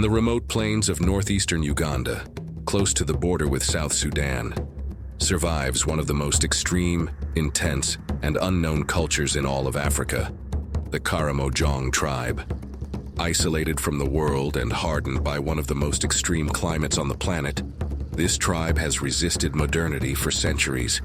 the remote plains of northeastern Uganda, close to the border with South Sudan, survives one of the most extreme, intense, and unknown cultures in all of Africa, the Karamojong tribe. Isolated from the world and hardened by one of the most extreme climates on the planet, this tribe has resisted modernity for centuries,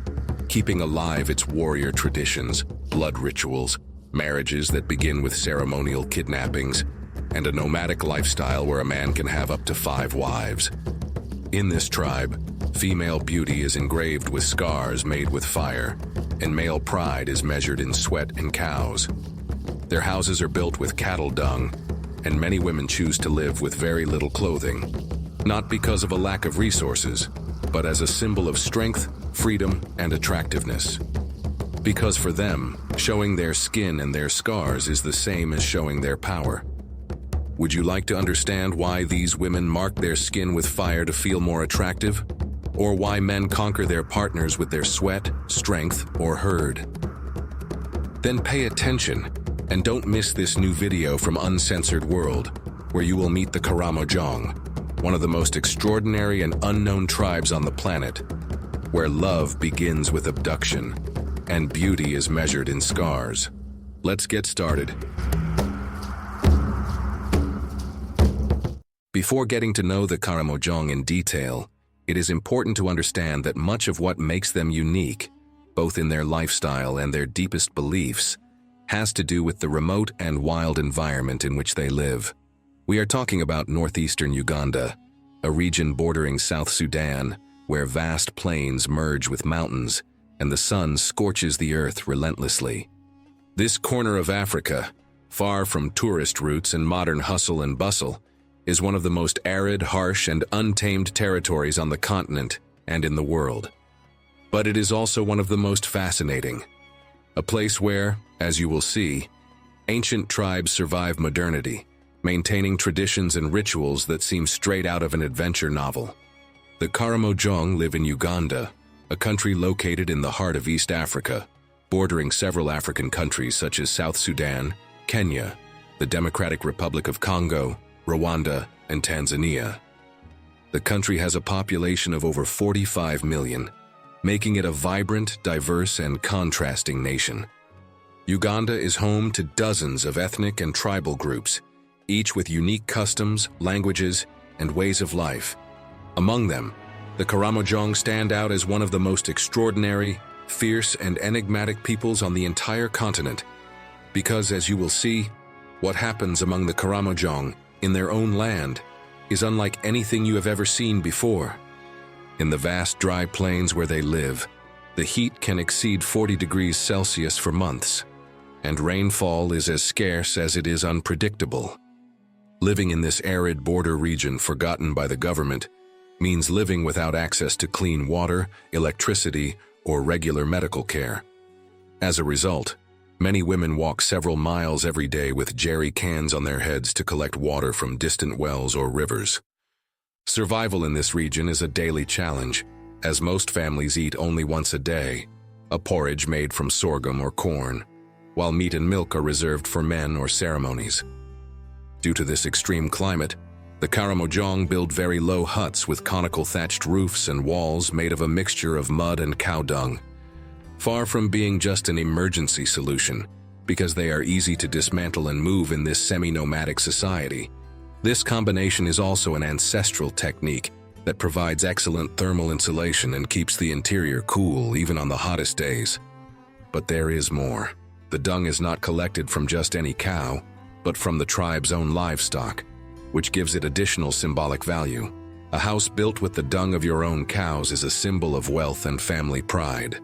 keeping alive its warrior traditions, blood rituals, marriages that begin with ceremonial kidnappings, and a nomadic lifestyle where a man can have up to 5 wives. In this tribe, female beauty is engraved with scars made with fire, and male pride is measured in sweat and cows. Their houses are built with cattle dung, and many women choose to live with very little clothing, not because of a lack of resources, but as a symbol of strength, freedom, and attractiveness. Because for them, showing their skin and their scars is the same as showing their power. Would you like to understand why these women mark their skin with fire to feel more attractive? Or why men conquer their partners with their sweat, strength, or herd? Then pay attention and don't miss this new video from Uncensored World, where you will meet the Karamojong, one of the most extraordinary and unknown tribes on the planet, where love begins with abduction and beauty is measured in scars. Let's get started. Before getting to know the Karamojong in detail, it is important to understand that much of what makes them unique, both in their lifestyle and their deepest beliefs, has to do with the remote and wild environment in which they live. We are talking about northeastern Uganda, a region bordering South Sudan, where vast plains merge with mountains and the sun scorches the earth relentlessly. This corner of Africa, far from tourist routes and modern hustle and bustle, is one of the most arid, harsh, and untamed territories on the continent and in the world. But it is also one of the most fascinating. A place where, as you will see, ancient tribes survive modernity, maintaining traditions and rituals that seem straight out of an adventure novel. The Karamojong live in Uganda, a country located in the heart of East Africa, bordering several African countries such as South Sudan, Kenya, the Democratic Republic of Congo, Rwanda, and Tanzania. The country has a population of over 45 million, making it a vibrant, diverse, and contrasting nation. Uganda is home to dozens of ethnic and tribal groups, each with unique customs, languages, and ways of life. Among them, the Karamojong stand out as one of the most extraordinary, fierce, and enigmatic peoples on the entire continent, because, as you will see, what happens among the Karamojong in their own land is unlike anything you have ever seen before. In the vast dry plains where they live, the heat can exceed 40 degrees Celsius for months, and rainfall is as scarce as it is unpredictable. Living in this arid border region forgotten by the government means living without access to clean water, electricity, or regular medical care. As a result, many women walk several miles every day with jerry cans on their heads to collect water from distant wells or rivers. Survival in this region is a daily challenge, as most families eat only once a day, a porridge made from sorghum or corn, while meat and milk are reserved for men or ceremonies. Due to this extreme climate, the Karamojong build very low huts with conical thatched roofs and walls made of a mixture of mud and cow dung. Far from being just an emergency solution, because they are easy to dismantle and move in this semi-nomadic society, this combination is also an ancestral technique that provides excellent thermal insulation and keeps the interior cool even on the hottest days. But there is more. The dung is not collected from just any cow, but from the tribe's own livestock, which gives it additional symbolic value. A house built with the dung of your own cows is a symbol of wealth and family pride.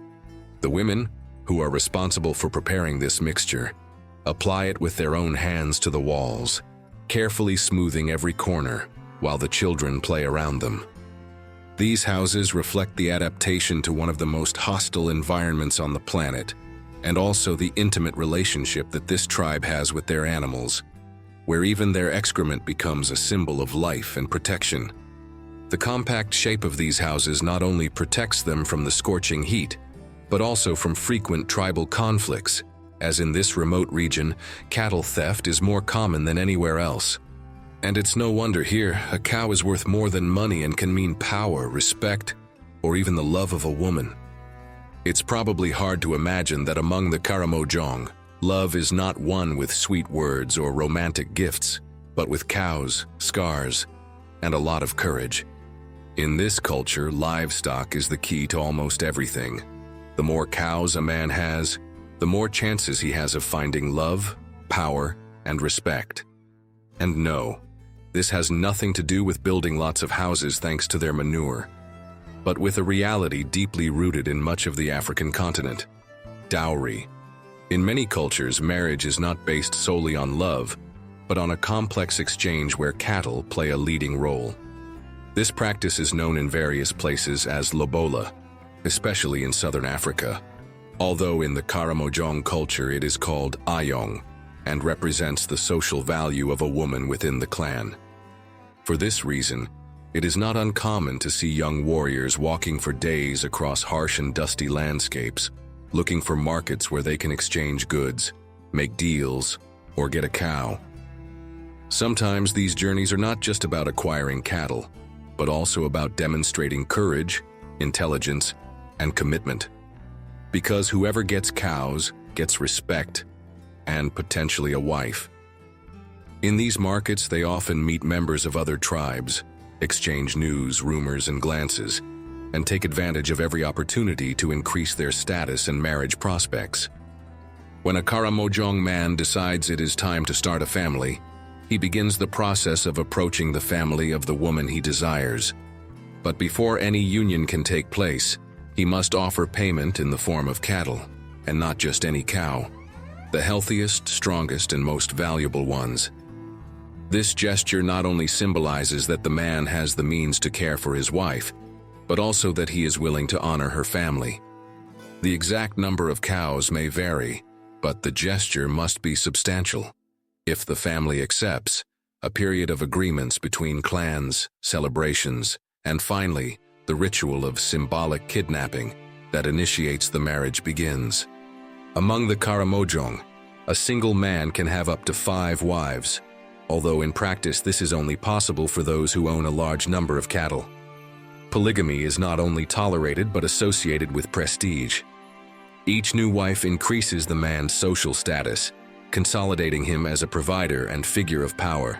The women, who are responsible for preparing this mixture, apply it with their own hands to the walls, carefully smoothing every corner while the children play around them. These houses reflect the adaptation to one of the most hostile environments on the planet, and also the intimate relationship that this tribe has with their animals, where even their excrement becomes a symbol of life and protection. The compact shape of these houses not only protects them from the scorching heat, but also from frequent tribal conflicts, as in this remote region, cattle theft is more common than anywhere else. And it's no wonder here, a cow is worth more than money and can mean power, respect, or even the love of a woman. It's probably hard to imagine that among the Karamojong, love is not won with sweet words or romantic gifts, but with cows, scars, and a lot of courage. In this culture, livestock is the key to almost everything. The more cows a man has, the more chances he has of finding love, power, and respect. And no, this has nothing to do with building lots of houses thanks to their manure, but with a reality deeply rooted in much of the African continent: dowry. In many cultures, marriage is not based solely on love, but on a complex exchange where cattle play a leading role. This practice is known in various places as lobola, especially in southern Africa, although in the Karamojong culture it is called ayong, and represents the social value of a woman within the clan. For this reason, it is not uncommon to see young warriors walking for days across harsh and dusty landscapes, looking for markets where they can exchange goods, make deals, or get a cow. Sometimes these journeys are not just about acquiring cattle, but also about demonstrating courage, intelligence, and commitment. Because whoever gets cows gets respect and potentially a wife. In these markets, they often meet members of other tribes, exchange news, rumors, and glances, and take advantage of every opportunity to increase their status and marriage prospects. When a Karamojong man decides it is time to start a family, he begins the process of approaching the family of the woman he desires. But before any union can take place, he must offer payment in the form of cattle, and not just any cow, the healthiest, strongest, and most valuable ones. This gesture not only symbolizes that the man has the means to care for his wife, but also that he is willing to honor her family. The exact number of cows may vary, but the gesture must be substantial. If the family accepts, a period of agreements between clans, celebrations, and finally, the ritual of symbolic kidnapping that initiates the marriage begins. Among the Karamojong, a single man can have up to 5 wives, although in practice this is only possible for those who own a large number of cattle. Polygamy is not only tolerated but associated with prestige. Each new wife increases the man's social status, consolidating him as a provider and figure of power.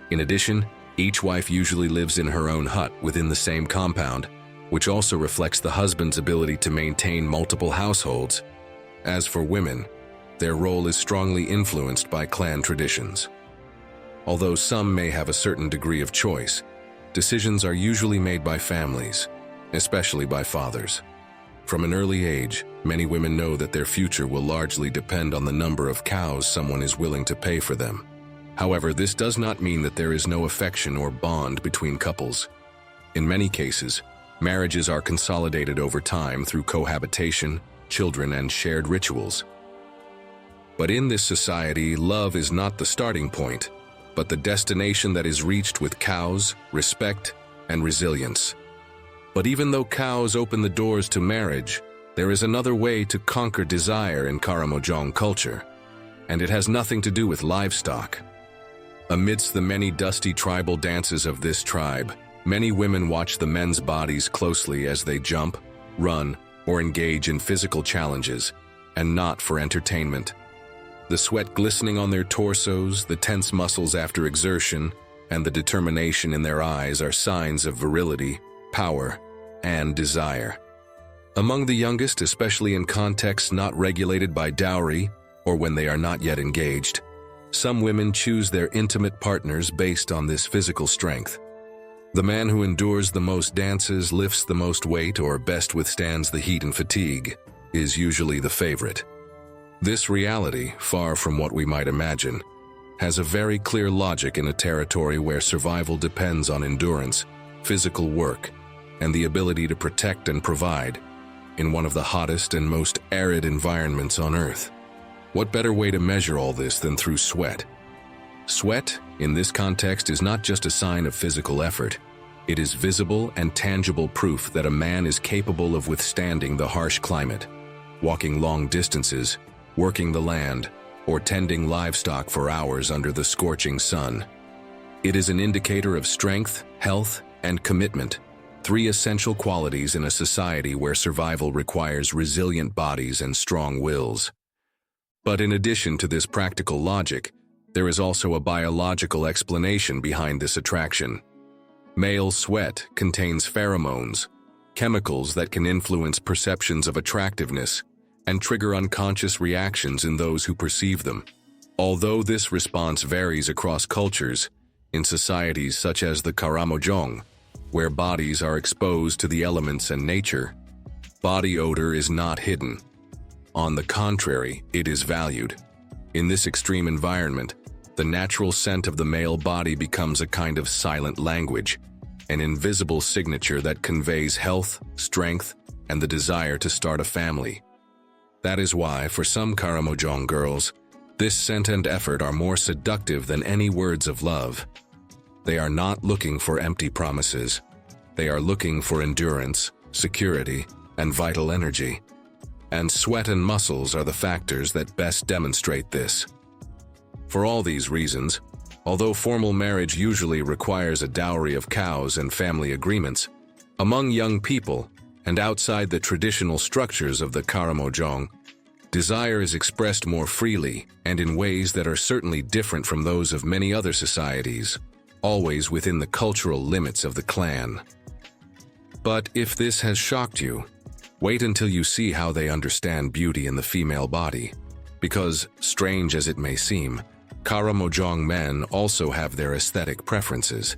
In addition, each wife usually lives in her own hut within the same compound, which also reflects the husband's ability to maintain multiple households. As for women, their role is strongly influenced by clan traditions. Although some may have a certain degree of choice, decisions are usually made by families, especially by fathers. From an early age, many women know that their future will largely depend on the number of cows someone is willing to pay for them. However, this does not mean that there is no affection or bond between couples. In many cases, marriages are consolidated over time through cohabitation, children, and shared rituals. But in this society, love is not the starting point, but the destination that is reached with cows, respect, and resilience. But even though cows open the doors to marriage, there is another way to conquer desire in Karamojong culture, and it has nothing to do with livestock. Amidst the many dusty tribal dances of this tribe, many women watch the men's bodies closely as they jump, run, or engage in physical challenges, and not for entertainment. The sweat glistening on their torsos, the tense muscles after exertion, and the determination in their eyes are signs of virility, power, and desire. Among the youngest, especially in contexts not regulated by dowry or when they are not yet engaged, some women choose their intimate partners based on this physical strength. The man who endures the most dances, lifts the most weight, or best withstands the heat and fatigue is usually the favorite. This reality, far from what we might imagine, has a very clear logic in a territory where survival depends on endurance, physical work, and the ability to protect and provide in one of the hottest and most arid environments on Earth. What better way to measure all this than through sweat? Sweat, in this context, is not just a sign of physical effort. It is visible and tangible proof that a man is capable of withstanding the harsh climate, walking long distances, working the land, or tending livestock for hours under the scorching sun. It is an indicator of strength, health, and commitment, three essential qualities in a society where survival requires resilient bodies and strong wills. But in addition to this practical logic, there is also a biological explanation behind this attraction. Male sweat contains pheromones, chemicals that can influence perceptions of attractiveness and trigger unconscious reactions in those who perceive them. Although this response varies across cultures, in societies such as the Karamojong, where bodies are exposed to the elements and nature, body odor is not hidden. On the contrary, it is valued. In this extreme environment, the natural scent of the male body becomes a kind of silent language, an invisible signature that conveys health, strength, and the desire to start a family. That is why, for some Karamojong girls, this scent and effort are more seductive than any words of love. They are not looking for empty promises. They are looking for endurance, security, and vital energy. And sweat and muscles are the factors that best demonstrate this. For all these reasons, although formal marriage usually requires a dowry of cows and family agreements, among young people, and outside the traditional structures of the Karamojong, desire is expressed more freely and in ways that are certainly different from those of many other societies, always within the cultural limits of the clan. But if this has shocked you, wait until you see how they understand beauty in the female body, because, strange as it may seem, Karamojong men also have their aesthetic preferences,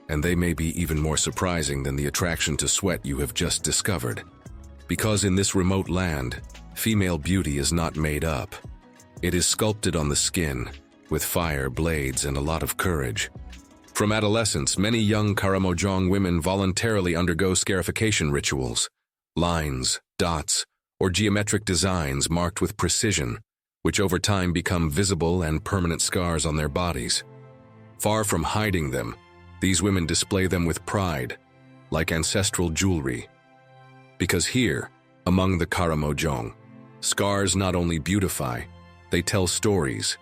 and they may be even more surprising than the attraction to sweat you have just discovered. Because in this remote land, female beauty is not made up. It is sculpted on the skin, with fire, blades, and a lot of courage. From adolescence, many young Karamojong women voluntarily undergo scarification rituals, lines, dots, or geometric designs marked with precision, which over time become visible and permanent scars on their bodies. Far from hiding them, these women display them with pride, like ancestral jewelry. Because here, among the Karamojong, scars not only beautify, they tell stories.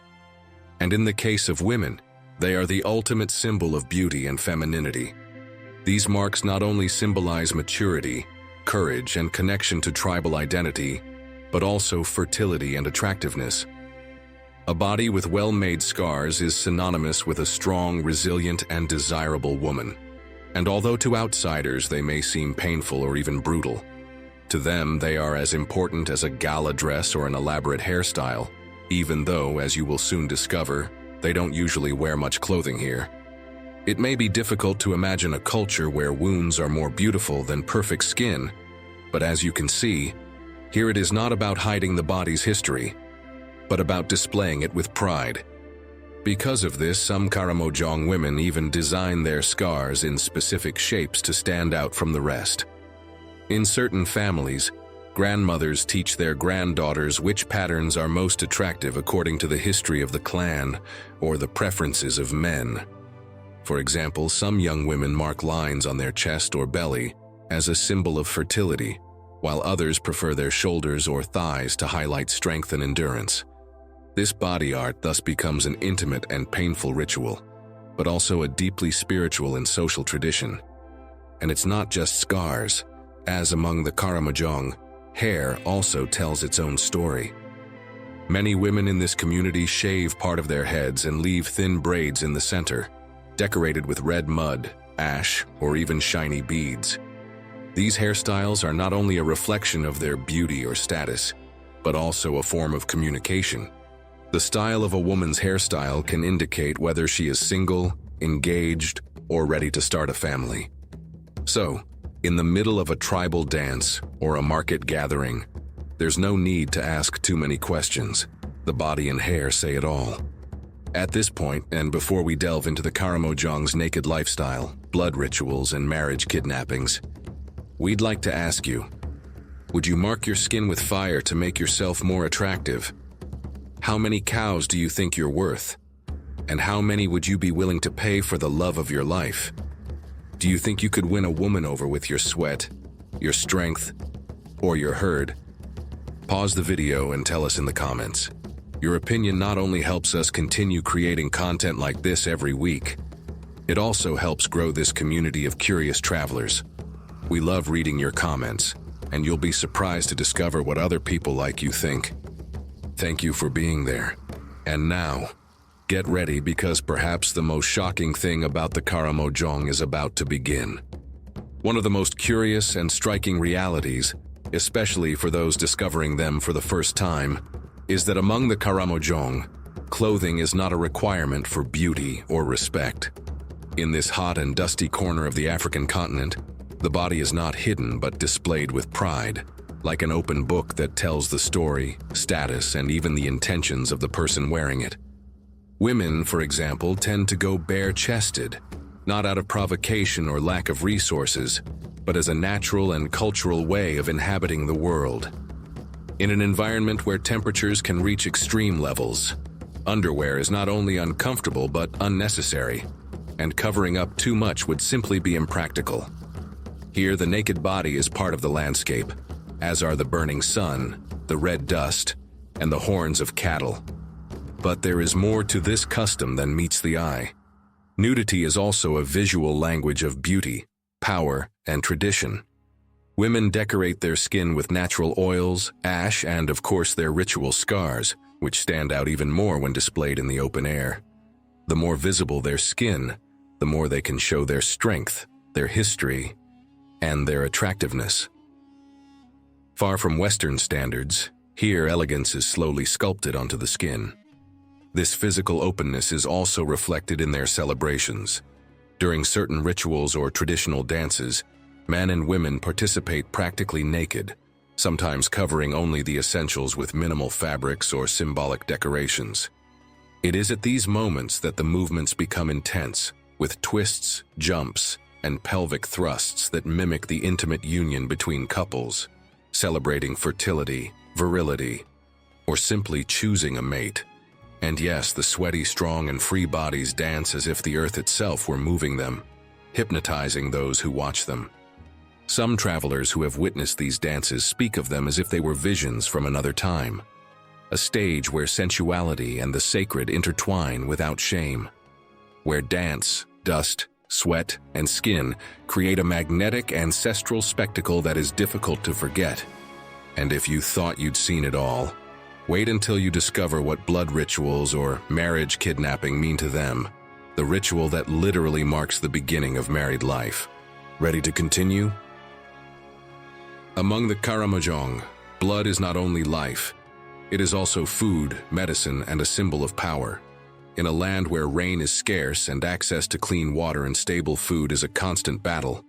And in the case of women, they are the ultimate symbol of beauty and femininity. These marks not only symbolize maturity, courage, and connection to tribal identity, but also fertility and attractiveness. A body with well-made scars is synonymous with a strong, resilient, and desirable woman. And although to outsiders they may seem painful or even brutal, to them they are as important as a gala dress or an elaborate hairstyle, even though, as you will soon discover, they don't usually wear much clothing here. It may be difficult to imagine a culture where wounds are more beautiful than perfect skin, but as you can see, here it is not about hiding the body's history, but about displaying it with pride. Because of this, some Karamojong women even design their scars in specific shapes to stand out from the rest. In certain families, grandmothers teach their granddaughters which patterns are most attractive according to the history of the clan or the preferences of men. For example, some young women mark lines on their chest or belly as a symbol of fertility, while others prefer their shoulders or thighs to highlight strength and endurance. This body art thus becomes an intimate and painful ritual, but also a deeply spiritual and social tradition. And it's not just scars, as among the Karamojong, hair also tells its own story. Many women in this community shave part of their heads and leave thin braids in the center, decorated with red mud, ash, or even shiny beads. These hairstyles are not only a reflection of their beauty or status, but also a form of communication. The style of a woman's hairstyle can indicate whether she is single, engaged, or ready to start a family. So, in the middle of a tribal dance or a market gathering, there's no need to ask too many questions. The body and hair say it all. At this point, and before we delve into the Karamojong's naked lifestyle, blood rituals, and marriage kidnappings, we'd like to ask you, would you mark your skin with fire to make yourself more attractive? How many cows do you think you're worth? And how many would you be willing to pay for the love of your life? Do you think you could win a woman over with your sweat, your strength, or your herd? Pause the video and tell us in the comments. Your opinion not only helps us continue creating content like this every week, It also helps grow this community of curious travelers. We love reading your comments, and you'll be surprised to discover what other people like you think. Thank you for being there. And now, get ready because perhaps the most shocking thing about the Karamojong is about to begin. One of the most curious and striking realities, especially for those discovering them for the first time, is that among the Karamojong, clothing is not a requirement for beauty or respect. In this hot and dusty corner of the African continent, the body is not hidden but displayed with pride, like an open book that tells the story, status, and even the intentions of the person wearing it. Women, for example, tend to go bare-chested, not out of provocation or lack of resources, but as a natural and cultural way of inhabiting the world. In an environment where temperatures can reach extreme levels, underwear is not only uncomfortable but unnecessary, and covering up too much would simply be impractical. Here, the naked body is part of the landscape, as are the burning sun, the red dust, and the horns of cattle. But there is more to this custom than meets the eye. Nudity is also a visual language of beauty, power, and tradition. Women decorate their skin with natural oils, ash, and of course their ritual scars, which stand out even more when displayed in the open air. The more visible their skin, the more they can show their strength, their history, and their attractiveness. Far from Western standards, here elegance is slowly sculpted onto the skin. This physical openness is also reflected in their celebrations. During certain rituals or traditional dances, men and women participate practically naked, sometimes covering only the essentials with minimal fabrics or symbolic decorations. It is at these moments that the movements become intense, with twists, jumps, and pelvic thrusts that mimic the intimate union between couples, celebrating fertility, virility, or simply choosing a mate. And yes, the sweaty, strong, and free bodies dance as if the earth itself were moving them, hypnotizing those who watch them. Some travelers who have witnessed these dances speak of them as if they were visions from another time, a stage where sensuality and the sacred intertwine without shame, where dance, dust, sweat, and skin create a magnetic ancestral spectacle that is difficult to forget. And if you thought you'd seen it all, wait until you discover what blood rituals or marriage kidnapping mean to them, the ritual that literally marks the beginning of married life. Ready to continue? Among the Karamojong, blood is not only life, it is also food, medicine, and a symbol of power. In a land where rain is scarce and access to clean water and stable food is a constant battle,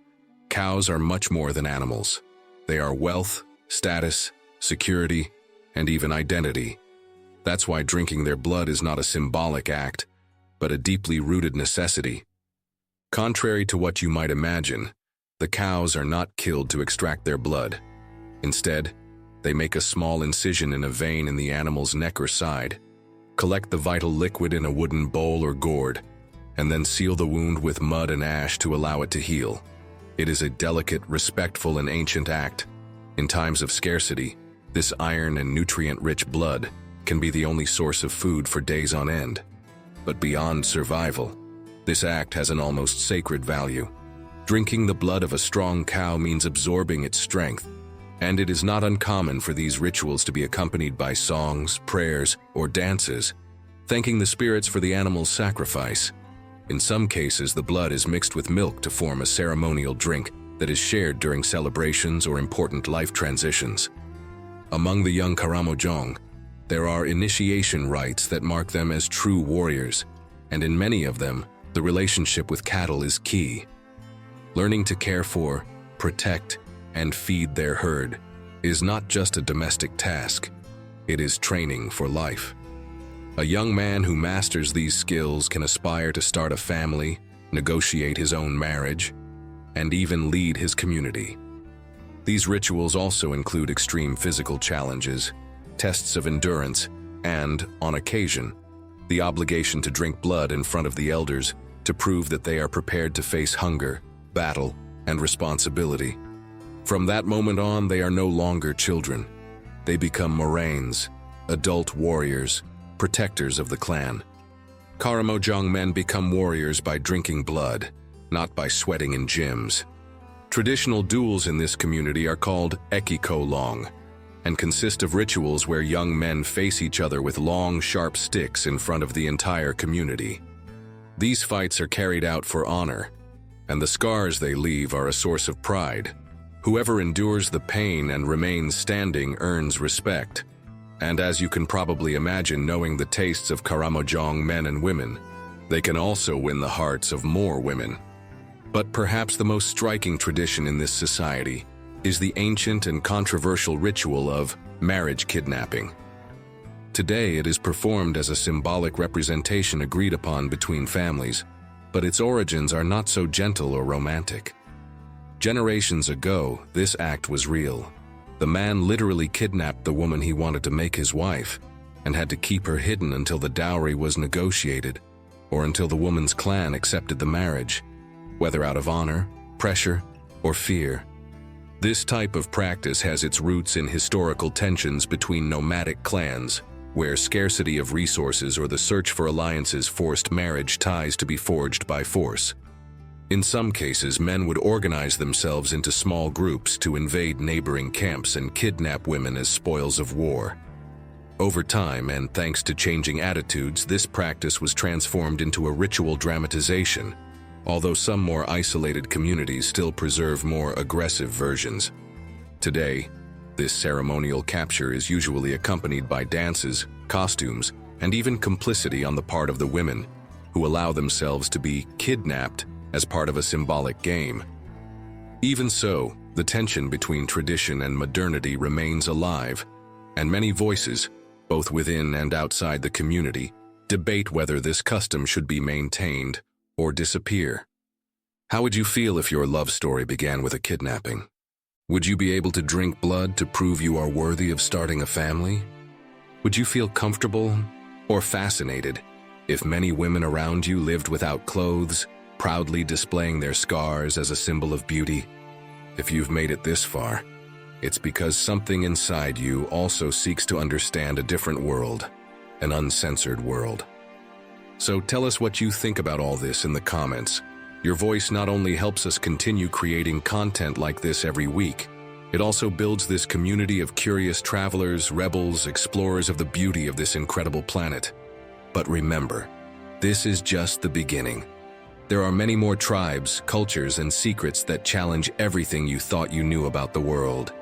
cows are much more than animals. They are wealth, status, security, and even identity. That's why drinking their blood is not a symbolic act, but a deeply rooted necessity. Contrary to what you might imagine, the cows are not killed to extract their blood. Instead, they make a small incision in a vein in the animal's neck or side, collect the vital liquid in a wooden bowl or gourd, and then seal the wound with mud and ash to allow it to heal. It is a delicate, respectful, and ancient act. In times of scarcity, this iron and nutrient-rich blood can be the only source of food for days on end. But beyond survival, this act has an almost sacred value. Drinking the blood of a strong cow means absorbing its strength, and it is not uncommon for these rituals to be accompanied by songs, prayers, or dances, thanking the spirits for the animal's sacrifice. In some cases, the blood is mixed with milk to form a ceremonial drink that is shared during celebrations or important life transitions. Among the young Karamojong, there are initiation rites that mark them as true warriors, and in many of them, the relationship with cattle is key. Learning to care for, protect, and feed their herd is not just a domestic task, it is training for life. A young man who masters these skills can aspire to start a family, negotiate his own marriage, and even lead his community. These rituals also include extreme physical challenges, tests of endurance, and, on occasion, the obligation to drink blood in front of the elders to prove that they are prepared to face hunger, battle, and responsibility. From that moment on, they are no longer children. They become moraines, adult warriors, protectors of the clan. Karamojong men become warriors by drinking blood, not by sweating in gyms. Traditional duels in this community are called ekikolong and consist of rituals where young men face each other with long, sharp sticks in front of the entire community. These fights are carried out for honor, and the scars they leave are a source of pride. Whoever endures the pain and remains standing earns respect. And as you can probably imagine, knowing the tastes of Karamojong men and women, they can also win the hearts of more women. But perhaps the most striking tradition in this society is the ancient and controversial ritual of marriage kidnapping. Today it is performed as a symbolic representation agreed upon between families, but its origins are not so gentle or romantic. Generations ago, this act was real. The man literally kidnapped the woman he wanted to make his wife, and had to keep her hidden until the dowry was negotiated, or until the woman's clan accepted the marriage, whether out of honor, pressure, or fear. This type of practice has its roots in historical tensions between nomadic clans, where scarcity of resources or the search for alliances forced marriage ties to be forged by force. In some cases, men would organize themselves into small groups to invade neighboring camps and kidnap women as spoils of war. Over time, and thanks to changing attitudes, this practice was transformed into a ritual dramatization, although some more isolated communities still preserve more aggressive versions. Today, this ceremonial capture is usually accompanied by dances, costumes, and even complicity on the part of the women, who allow themselves to be kidnapped as part of a symbolic game. Even so, the tension between tradition and modernity remains alive, and many voices, both within and outside the community, debate whether this custom should be maintained or disappear. How would you feel if your love story began with a kidnapping? Would you be able to drink blood to prove you are worthy of starting a family? Would you feel comfortable or fascinated if many women around you lived without clothes, proudly displaying their scars as a symbol of beauty? If you've made it this far, it's because something inside you also seeks to understand a different world, an uncensored world. So tell us what you think about all this in the comments. Your voice not only helps us continue creating content like this every week, it also builds this community of curious travelers, rebels, explorers of the beauty of this incredible planet. But remember, this is just the beginning. There are many more tribes, cultures, and secrets that challenge everything you thought you knew about the world.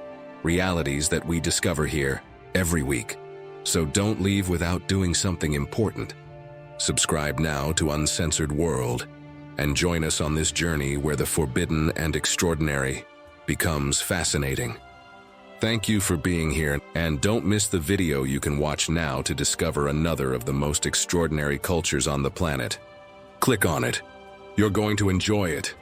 Realities that we discover here every week. So don't leave without doing something important. Subscribe now to Uncensored World and join us on this journey where the forbidden and extraordinary becomes fascinating. Thank you for being here, and don't miss the video you can watch now to discover another of the most extraordinary cultures on the planet. Click on it. You're going to enjoy it.